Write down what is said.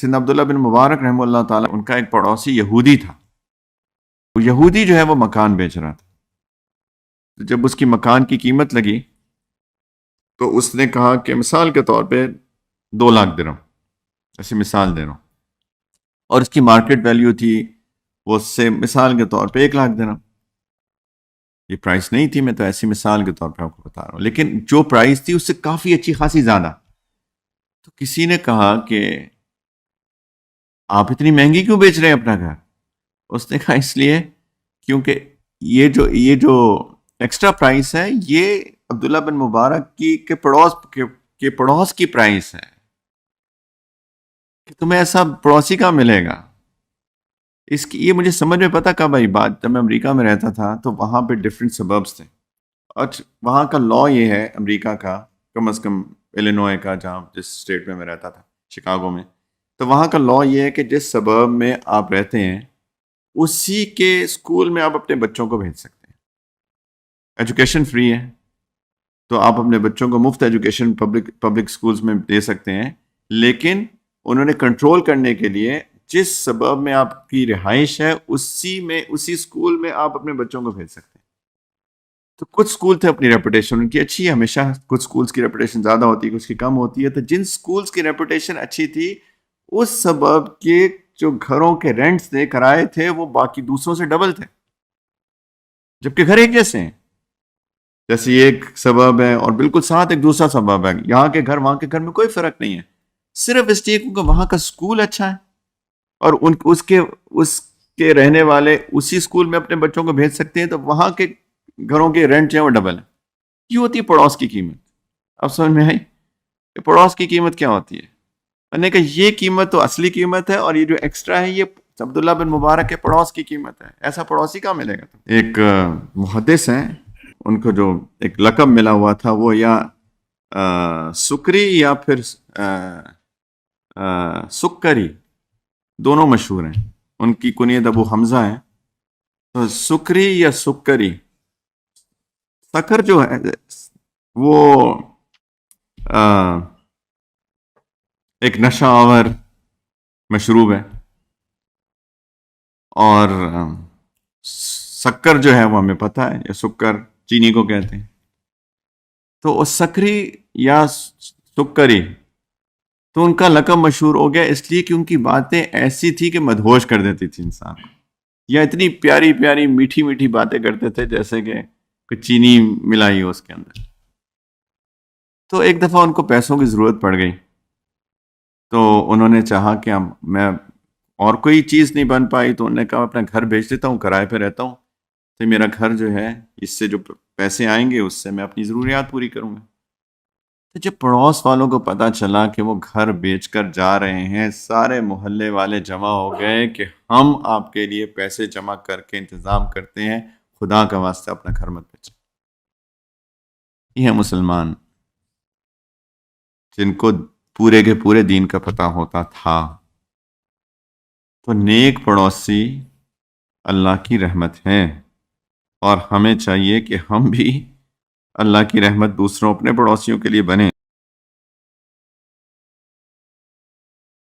سیدنا عبداللہ بن مبارک رحمہ اللہ تعالیٰ، ان کا ایک پڑوسی یہودی تھا. وہ یہودی جو ہے وہ مکان بیچ رہا تھا. تو جب اس کی مکان کی قیمت لگی تو اس نے کہا کہ مثال کے طور پہ 2 لاکھ درہم، ایسی مثال دے رہا ہوں، اور اس کی مارکیٹ ویلیو تھی وہ اس سے مثال کے طور پہ 1 لاکھ درہم. یہ پرائس نہیں تھی، میں تو ایسی مثال کے طور پہ آپ کو بتا رہا ہوں، لیکن جو پرائس تھی اس سے کافی اچھی خاصی زیادہ. تو کسی نے کہا کہ آپ اتنی مہنگی کیوں بیچ رہے ہیں اپنا گھر؟ اس نے کہا اس لیے کیونکہ یہ جو ایکسٹرا پرائس ہے یہ عبداللہ بن مبارک کے پڑوس کی پرائس ہے، کہ تمہیں ایسا پڑوسی کہاں ملے گا. اس کی یہ مجھے سمجھ میں پتہ کب آئی بات، جب میں امریکہ میں رہتا تھا تو وہاں پہ ڈفرینٹ سبربس تھے، اور وہاں کا لا یہ ہے امریکہ کا، کم از کم ایلینوائے کا، جہاں جس اسٹیٹ میں رہتا تھا شکاگو میں، تو وہاں کا لا یہ ہے کہ جس سبرب میں آپ رہتے ہیں اسی کے اسکول میں آپ اپنے بچوں کو بھیج سکتے ہیں. ایجوکیشن فری ہے تو آپ اپنے بچوں کو مفت ایجوکیشن پبلک اسکولز میں دے سکتے ہیں، لیکن انہوں نے کنٹرول کرنے کے لیے جس سبب میں آپ کی رہائش ہے اسی اسکول میں آپ اپنے بچوں کو بھیج سکتے ہیں. تو کچھ اسکول تھے اپنی ریپوٹیشن ان کی اچھی ہے، ہمیشہ کچھ اسکولس کی ریپوٹیشن زیادہ ہوتی ہے، کچھ کی کم ہوتی ہے. تو جن اسکولس کی ریپوٹیشن اچھی تھی اس سبب کے جو گھروں کے رینٹس تھے، کرائے تھے، وہ باقی دوسروں سے ڈبل تھے، جبکہ گھر ایک جیسے ہیں. جیسے ایک سبب ہے اور بالکل ساتھ ایک دوسرا سبب ہے، یہاں کے گھر وہاں کے گھر میں کوئی فرق نہیں ہے، صرف اس لیے کیونکہ وہاں کا اسکول اچھا ہے اور اس کے رہنے والے اسی اسکول میں اپنے بچوں کو بھیج سکتے ہیں، تو وہاں کے گھروں کے رینٹ جو ہے وہ ڈبل ہے. یہ ہوتی ہے پڑوس کی قیمت. اب سمجھ میں آئی کہ پڑوس کی قیمت کیا ہوتی ہے؟ میں نے کہا یہ قیمت تو اصلی قیمت ہے، اور یہ جو ایکسٹرا ہے یہ عبداللہ بن مبارک کے پڑوس کی قیمت ہے. ایسا پڑوسی کہاں ملے گا؟ ایک محدث ہیں، ان کو جو ایک لقب ملا ہوا تھا وہ یا سکری یا پھر سکری، دونوں مشہور ہیں. ان کی کنیت ابو حمزہ ہے. تو سکری یا سکری، سکر جو ہے وہ ایک نشہ آور مشروب ہے، اور سکر جو ہے وہ ہمیں پتہ ہے، یا سکر چینی کو کہتے ہیں. تو وہ سکری یا سکری، تو ان کا لقب مشہور ہو گیا اس لیے کہ ان کی باتیں ایسی تھی کہ مدہوش کر دیتی تھی انسان کو، یا اتنی پیاری پیاری میٹھی میٹھی باتیں کرتے تھے جیسے کہ کوئی چینی ملائی ہو اس کے اندر. تو ایک دفعہ ان کو پیسوں کی ضرورت پڑ گئی، تو انہوں نے چاہا کہ میں اور کوئی چیز نہیں بن پائی، تو انہوں نے کہا اپنا گھر بیچ دیتا ہوں، کرائے پہ رہتا ہوں، تو میرا گھر جو ہے اس سے جو پیسے آئیں گے اس سے میں اپنی ضروریات پوری کروں گا. تو جب پڑوس والوں کو پتہ چلا کہ وہ گھر بیچ کر جا رہے ہیں، سارے محلے والے جمع ہو گئے کہ ہم آپ کے لیے پیسے جمع کر کے انتظام کرتے ہیں، خدا کا واسطہ اپنا گھر مت بیچیں. یہ ہے مسلمان جن کو پورے کے پورے دین کا پتہ ہوتا تھا. تو نیک پڑوسی اللہ کی رحمت ہے، اور ہمیں چاہیے کہ ہم بھی اللہ کی رحمت دوسروں اپنے پڑوسیوں کے لیے بنیں.